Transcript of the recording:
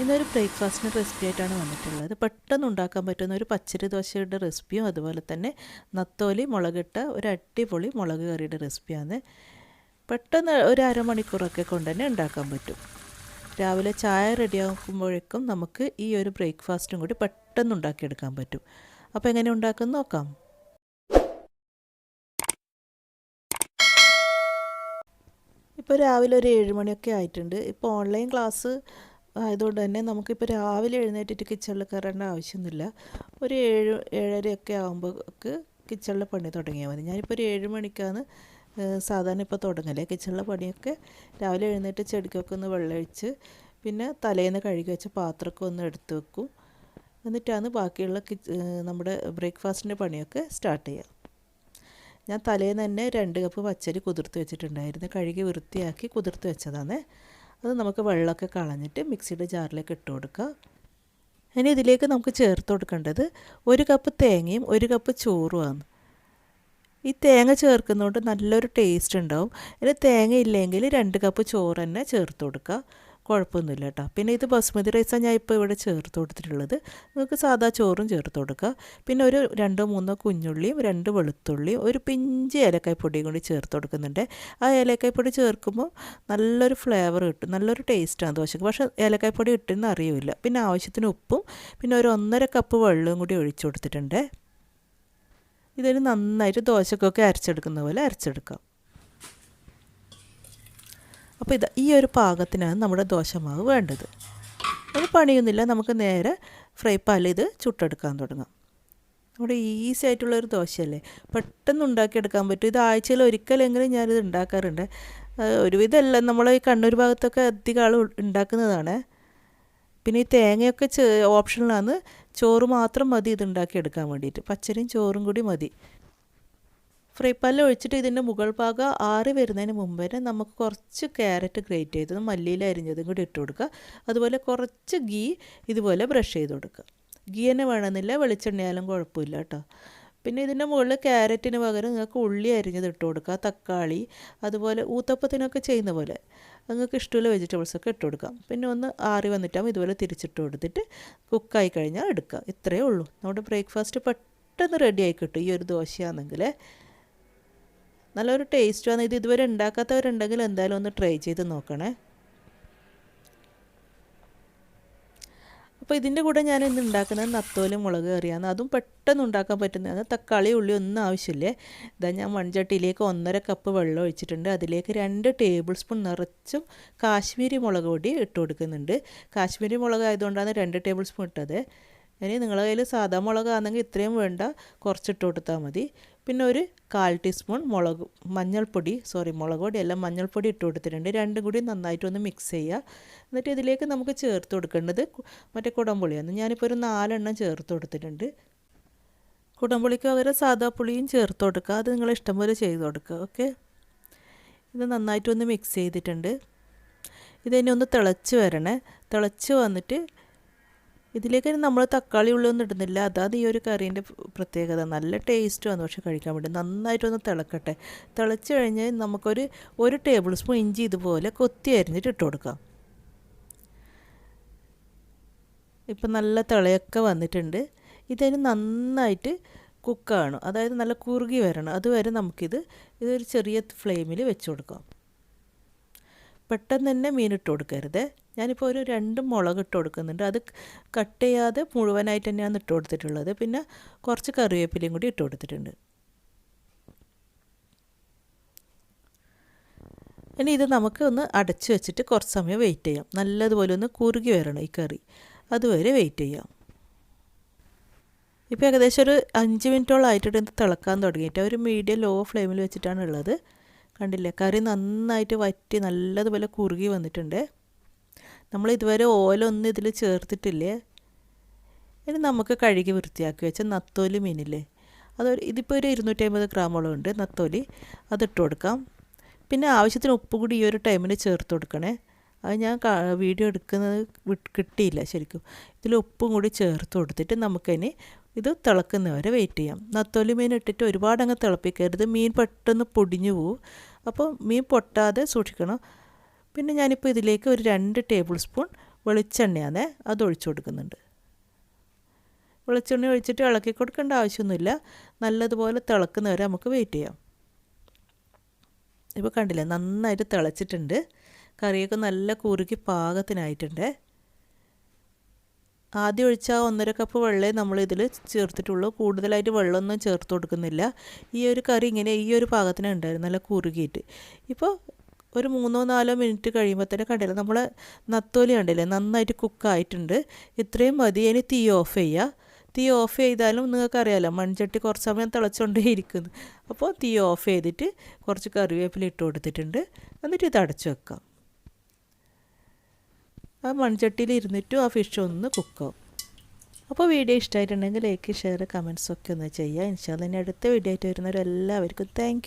ഇന്നൊരു ബ്രേക്ക്ഫാസ്റ്റിന് റെസിപ്പി ആയിട്ടാണ് വന്നിട്ടുള്ളത്. പെട്ടെന്ന് ഉണ്ടാക്കാൻ പറ്റുന്ന ഒരു പച്ചരി ദോശയുടെ റെസിപ്പിയും അതുപോലെ തന്നെ നത്തോലി മുളകിട്ട ഒരു അടിപൊളി മുളക് കറിയുടെ റെസിപ്പിയാണ്. പെട്ടെന്ന് ഒരു അരമണിക്കൂറൊക്കെ കൊണ്ട് തന്നെ ഉണ്ടാക്കാൻ പറ്റും. രാവിലെ ചായ റെഡിയാക്കുമ്പോഴേക്കും നമുക്ക് ഈ ഒരു ബ്രേക്ക്ഫാസ്റ്റും കൂടി പെട്ടെന്ന് ഉണ്ടാക്കിയെടുക്കാൻ പറ്റും. അപ്പോൾ എങ്ങനെ ഉണ്ടാക്കും നോക്കാം. ഇപ്പോൾ രാവിലെ ഒരു 7 മണിയൊക്കെ ആയിട്ടുണ്ട്. ഇപ്പോൾ ഓൺലൈൻ ക്ലാസ് ആയതുകൊണ്ട് തന്നെ നമുക്കിപ്പോൾ രാവിലെ എഴുന്നേറ്റിട്ട് കിച്ചണിൽ കയറേണ്ട ആവശ്യമൊന്നുമില്ല. ഒരു 7-7:30 ആകുമ്പോൾക്ക് കിച്ചണിലെ പണി തുടങ്ങിയാൽ മതി. ഞാനിപ്പോൾ ഒരു 7 മണിക്കാണ് സാധാരണ ഇപ്പോൾ തുടങ്ങല്ലേ. കിച്ചണിലെ പണിയൊക്കെ രാവിലെ എഴുന്നേറ്റ് ചെടിക്കൊക്കെ ഒന്ന് വെള്ളമൊഴിച്ച് പിന്നെ തലേന്ന് കഴുകി വെച്ച പാത്രമൊക്കെ ഒന്ന് എടുത്ത് വെക്കും. എന്നിട്ടാണ് ബാക്കിയുള്ള നമ്മുടെ ബ്രേക്ക്ഫാസ്റ്റിൻ്റെ പണിയൊക്കെ സ്റ്റാർട്ട് ചെയ്യുക. ഞാൻ തലേന്ന് തന്നെ 2 കപ്പ് പച്ചരി കുതിർത്ത് വെച്ചിട്ടുണ്ടായിരുന്നു. കഴുകി വൃത്തിയാക്കി കുതിർത്ത് വെച്ചതാണ്. അത് നമുക്ക് വെള്ളമൊക്കെ കളഞ്ഞിട്ട് മിക്സിയുടെ ജാറിലേക്ക് ഇട്ട് കൊടുക്കുക. ഇനി ഇതിലേക്ക് നമുക്ക് ചേർത്ത് കൊടുക്കേണ്ടത് 1 കപ്പ് തേങ്ങയും 1 കപ്പ് ചോറുമാണ്. ഈ തേങ്ങ ചേർക്കുന്നതുകൊണ്ട് നല്ലൊരു ടേസ്റ്റ് ഉണ്ടാവും. ഇനി തേങ്ങ ഇല്ലെങ്കിൽ 2 കപ്പ് ചോറ് തന്നെ ചേർത്ത് കൊടുക്കുക. കുഴപ്പമൊന്നുമില്ല കേട്ടോ. പിന്നെ ഇത് ബസ്മതി റൈസാണ് ഞാൻ ഇപ്പോൾ ഇവിടെ ചേർത്ത് കൊടുത്തിട്ടുള്ളത്. നിങ്ങൾക്ക് സാധാ ചോറും ചേർത്ത് കൊടുക്കുക. പിന്നെ ഒരു 2-3 കുഞ്ഞുള്ളിയും 2 വെളുത്തുള്ളിയും ഒരു പിഞ്ച് ഏലക്കായ്പ്പൊടിയും കൂടി ചേർത്ത് കൊടുക്കുന്നുണ്ട്. ആ ഏലക്കായ്പ്പൊടി ചേർക്കുമ്പോൾ നല്ലൊരു ഫ്ലേവർ കിട്ടും, നല്ലൊരു ടേസ്റ്റാണ് ദോശക്ക്. പക്ഷേ ഏലക്കായ്പ്പൊടി ഇട്ടെന്ന് അറിയില്ല. പിന്നെ ആവശ്യത്തിന് ഉപ്പും പിന്നെ ഒരു 1.5 കപ്പ് വെള്ളവും കൂടി ഒഴിച്ചു കൊടുത്തിട്ടുണ്ട്. ഇതിന് നന്നായിട്ട് ദോശക്കൊക്കെ അരച്ചെടുക്കുന്ന പോലെ അരച്ചെടുക്കാം. അപ്പോൾ ഈ ഒരു പാകത്തിനാണ് നമ്മുടെ ദോശമാവ് വേണ്ടത്. ഒരു പണിയൊന്നുമില്ല, നമുക്ക് നേരെ ഫ്രൈ പാനിൽ ഇത് ചുട്ടെടുക്കാൻ തുടങ്ങാം. നമ്മുടെ ഈസി ആയിട്ടുള്ളൊരു ദോശയല്ലേ, പെട്ടെന്ന് ഉണ്ടാക്കിയെടുക്കാൻ പറ്റും. ഇത് ആഴ്ചയിൽ ഒരിക്കലെങ്കിലും ഞാനിത് ഉണ്ടാക്കാറുണ്ട്. ഒരുവിധമല്ല നമ്മൾ ഈ കണ്ണൂർ ഭാഗത്തൊക്കെ അധികം ആൾ ഉണ്ടാക്കുന്നതാണ്. പിന്നെ ഈ തേങ്ങയൊക്കെ ഓപ്ഷനിലാണ്. ചോറ് മാത്രം മതി ഇത് ഉണ്ടാക്കിയെടുക്കാൻ വേണ്ടിയിട്ട്. പച്ചരിയും ചോറും കൂടി മതി. ഫ്രൈ പാനിൽ ഒഴിച്ചിട്ട് ഇതിൻ്റെ മുകൾ ഭാഗം ആറി വരുന്നതിന് മുമ്പ് തന്നെ നമുക്ക് കുറച്ച് ക്യാരറ്റ് ഗ്രേറ്റ് ചെയ്തതും മല്ലിയില അരിഞ്ഞതും കൂടി ഇട്ട് കൊടുക്കുക. അതുപോലെ കുറച്ച് ഗീ ഇതുപോലെ ബ്രഷ് ചെയ്ത് കൊടുക്കുക. ഗീ തന്നെ വേണമെന്നില്ല, വെളിച്ചെണ്ണയാലും കുഴപ്പമില്ല കേട്ടോ. പിന്നെ ഇതിൻ്റെ മുകളിൽ ക്യാരറ്റിന് പകരം നിങ്ങൾക്ക് ഉള്ളി അരിഞ്ഞത് ഇട്ട് കൊടുക്കുക, തക്കാളി, അതുപോലെ ഊത്തപ്പത്തിനൊക്കെ ചെയ്യുന്ന പോലെ നിങ്ങൾക്ക് ഇഷ്ടമുള്ള വെജിറ്റബിൾസൊക്കെ ഇട്ട് കൊടുക്കാം. പിന്നെ ഒന്ന് ആറി വന്നിട്ടാകുമ്പോൾ ഇതുപോലെ തിരിച്ചിട്ട് കൊടുത്തിട്ട് കുക്കായി കഴിഞ്ഞാൽ എടുക്കുക. ഇത്രയേ ഉള്ളൂ. നമ്മുടെ ബ്രേക്ക്ഫാസ്റ്റ് പെട്ടെന്ന് റെഡിയായി കിട്ടും. ഈ ഒരു ദോശയാണെങ്കിൽ നല്ലൊരു ടേസ്റ്റുമാണ്. ഇത് ഇതുവരെ ഉണ്ടാക്കാത്തവരുണ്ടെങ്കിൽ എന്തായാലും ഒന്ന് ട്രൈ ചെയ്ത് നോക്കണേ. അപ്പോൾ ഇതിൻ്റെ കൂടെ ഞാൻ ഇന്ന് ഉണ്ടാക്കുന്നത് നത്തോലി മുളക് കറിയാണ്. അതും പെട്ടെന്ന് ഉണ്ടാക്കാൻ പറ്റുന്നതാണ്. തക്കാളി ഉള്ളി ഒന്നും ആവശ്യമില്ലേ. ഇതാ ഞാൻ മൺചട്ടിയിലേക്ക് 1.5 കപ്പ് വെള്ളം ഒഴിച്ചിട്ടുണ്ട്. അതിലേക്ക് 2 ടേബിൾ സ്പൂൺ നിറച്ചും കാശ്മീരി മുളക് പൊടി ഇട്ട് കൊടുക്കുന്നുണ്ട്. കാശ്മീരി മുളക് ആയതുകൊണ്ടാണ് 2 ടേബിൾ സ്പൂൺ ഇട്ടത്. ഇനി നിങ്ങളുടെ കയ്യിൽ സാധാ മുളകാണെങ്കിൽ ഇത്രയും വേണ്ട, കുറച്ചിട്ട് കൊടുത്താൽ മതി. പിന്നെ ഒരു 1/4 ടീസ്പൂൺ മുളക് പൊടിയല്ല, മഞ്ഞൾപ്പൊടി ഇട്ട് കൊടുത്തിട്ടുണ്ട്. രണ്ടും കൂടി നന്നായിട്ടൊന്ന് മിക്സ് ചെയ്യുക. എന്നിട്ട് ഇതിലേക്ക് നമുക്ക് ചേർത്ത് കൊടുക്കേണ്ടത് മറ്റേ കുടംപുളിയാണ്. ഞാനിപ്പോൾ ഒരു 4 എണ്ണം ചേർത്ത് കൊടുത്തിട്ടുണ്ട്. കുടംപുളിക്ക് പകരം സാധാ പുളിയും ചേർത്ത് കൊടുക്കുക. അത് നിങ്ങൾ ഇഷ്ടംപോലെ ചെയ്ത് കൊടുക്കുക. ഓക്കെ, ഇത് നന്നായിട്ടൊന്ന് മിക്സ് ചെയ്തിട്ടുണ്ട്. ഇതിനെ ഒന്ന് തിളച്ച് വരണേ. തിളച്ച് വന്നിട്ട് ഇതിലേക്ക് നമ്മൾ തക്കാളി ഉള്ളിയൊന്നും ഇടുന്നില്ല. അതാണ് ഈ ഒരു കറീൻ്റെ പ്രത്യേകത. നല്ല ടേസ്റ്റുമാണ് പക്ഷെ കഴിക്കാൻ വേണ്ടി. നന്നായിട്ടൊന്ന് തിളക്കട്ടെ. തിളച്ച് കഴിഞ്ഞ് നമുക്കൊരു 1 ടേബിൾ സ്പൂൺ ഇഞ്ചി ഇതുപോലെ കൊത്തി അരിഞ്ഞിട്ട് ഇട്ട് കൊടുക്കാം. ഇപ്പം നല്ല തിളയൊക്കെ വന്നിട്ടുണ്ട്. ഇതിന് നന്നായിട്ട് കുക്കാണ്, അതായത് നല്ല കുറുകി വരണം. അതുവരെ ഇതൊരു ചെറിയ ഫ്ലെയിമിൽ വെച്ച് കൊടുക്കാം. പെട്ടെന്ന് തന്നെ മീൻ ഇട്ട് കൊടുക്കരുത്. ഞാനിപ്പോൾ ഒരു 2 മുളക് ഇട്ട് കൊടുക്കുന്നുണ്ട്. അത് കട്ട് ചെയ്യാതെ മുഴുവനായിട്ട് തന്നെയാണ് ഇട്ട് കൊടുത്തിട്ടുള്ളത്. പിന്നെ കുറച്ച് കറിവേപ്പിലയും കൂടി ഇട്ട് കൊടുത്തിട്ടുണ്ട്. ഇനി ഇത് നമുക്ക് ഒന്ന് അടച്ച് വെച്ചിട്ട് കുറച്ച് സമയം വെയിറ്റ് ചെയ്യാം. നല്ലതുപോലെ ഒന്ന് കുറുകി വരണം ഈ കറി, അതുവരെ വെയിറ്റ് ചെയ്യാം. ഇപ്പോൾ ഏകദേശം ഒരു 5 മിനിറ്റോളം ആയിട്ടിട്ട് ഇത് തിളക്കാൻ തുടങ്ങിയിട്ട് ഒരു മീഡിയം ലോ ഫ്ലെയിമിൽ വെച്ചിട്ടാണ് ഉള്ളത്. കണ്ടില്ലേ, കറി നന്നായിട്ട് വറ്റി നല്ലതുപോലെ കുറുകി വന്നിട്ടുണ്ട്. നമ്മൾ ഇതുവരെ ഓലൊന്നും ഇതിൽ ചേർത്തിട്ടില്ലേ. ഇനി നമുക്ക് കഴുകി വൃത്തിയാക്കി വെച്ച നത്തോലി മീനില്ലേ, ഇതിപ്പോൾ ഒരു 250 ഗ്രാമോളം ഉണ്ട് നത്തോലി. അതിട്ട് കൊടുക്കാം. പിന്നെ ആവശ്യത്തിന് ഉപ്പ് കൂടി ഈ ഒരു ടൈമിന് ചേർത്ത് കൊടുക്കണേ. അത് ഞാൻ വീഡിയോ എടുക്കുന്നത് കിട്ടിയില്ല ശരിക്കും. ഇതിൽ ഉപ്പും കൂടി ചേർത്ത് കൊടുത്തിട്ട് നമുക്കിനി ഇത് തിളക്കുന്നവരെ വെയിറ്റ് ചെയ്യാം. നത്തോലി മീൻ ഇട്ടിട്ട് ഒരുപാട് അങ്ങ് തിളപ്പിക്കരുത്, മീൻ പെട്ടെന്ന് പൊടിഞ്ഞു പോവും. അപ്പോൾ മീൻ പൊട്ടാതെ സൂക്ഷിക്കണം. പിന്നെ ഞാനിപ്പോൾ ഇതിലേക്ക് ഒരു 2 ടേബിൾ സ്പൂൺ വെളിച്ചെണ്ണയാണ്, അത് ഒഴിച്ചു കൊടുക്കുന്നുണ്ട്. വെളിച്ചെണ്ണ ഒഴിച്ചിട്ട് ഇളക്കി കൊടുക്കേണ്ട ആവശ്യമൊന്നുമില്ല. നല്ലതുപോലെ തിളക്കുന്ന വരെ നമുക്ക് വെയിറ്റ് ചെയ്യാം. ഇപ്പോൾ കണ്ടില്ലേ, നന്നായിട്ട് തിളച്ചിട്ടുണ്ട്. കറിയൊക്കെ നല്ല കുറുകി പാകത്തിനായിട്ടുണ്ട്. ആദ്യം ഒഴിച്ചാൽ 1.5 കപ്പ് വെള്ളമേ നമ്മളിതിൽ ചേർത്തിട്ടുള്ളൂ. കൂടുതലായിട്ട് വെള്ളമൊന്നും ചേർത്ത് കൊടുക്കുന്നില്ല. ഈ ഒരു കറി ഇങ്ങനെ ഈ ഒരു പാകത്തിനാണ് ഉണ്ടായിരുന്നു, നല്ല കുറുകിയിട്ട്. ഇപ്പോൾ ഒരു 3-4 മിനിറ്റ് കഴിയുമ്പോൾ തന്നെ കണ്ടില്ല, നമ്മൾ നത്തോലി കണ്ടില്ലേ നന്നായിട്ട് കുക്കായിട്ടുണ്ട്. ഇത്രയും മതി. ഇനി തീ ഓഫ് ചെയ്യുക. തീ ഓഫ് ചെയ്താലും നിങ്ങൾക്കറിയാമല്ലോ, മൺചട്ടി കുറച്ച് സമയം തിളച്ചുകൊണ്ടേ ഇരിക്കുന്നു. അപ്പോൾ തീ ഓഫ് ചെയ്തിട്ട് കുറച്ച് കറിവേപ്പില ഇട്ട് കൊടുത്തിട്ടുണ്ട്. എന്നിട്ട് ഇത് അടച്ചു വെക്കാം. ആ മൺചട്ടിയിൽ ഇരുന്നിട്ടും ആ ഫിഷ് ഒന്ന് കുക്കാവും. അപ്പോൾ വീഡിയോ ഇഷ്ടമായിട്ടുണ്ടെങ്കിൽ ലൈക്ക്, ഷെയർ, കമൻറ്റ്സ് ഒക്കെ ഒന്ന് ചെയ്യുക. ഇൻഷാല്ലാ ഇനി അടുത്ത വീഡിയോ ആയിട്ട് വരുന്നവരെല്ലാവർക്കും താങ്ക് യു.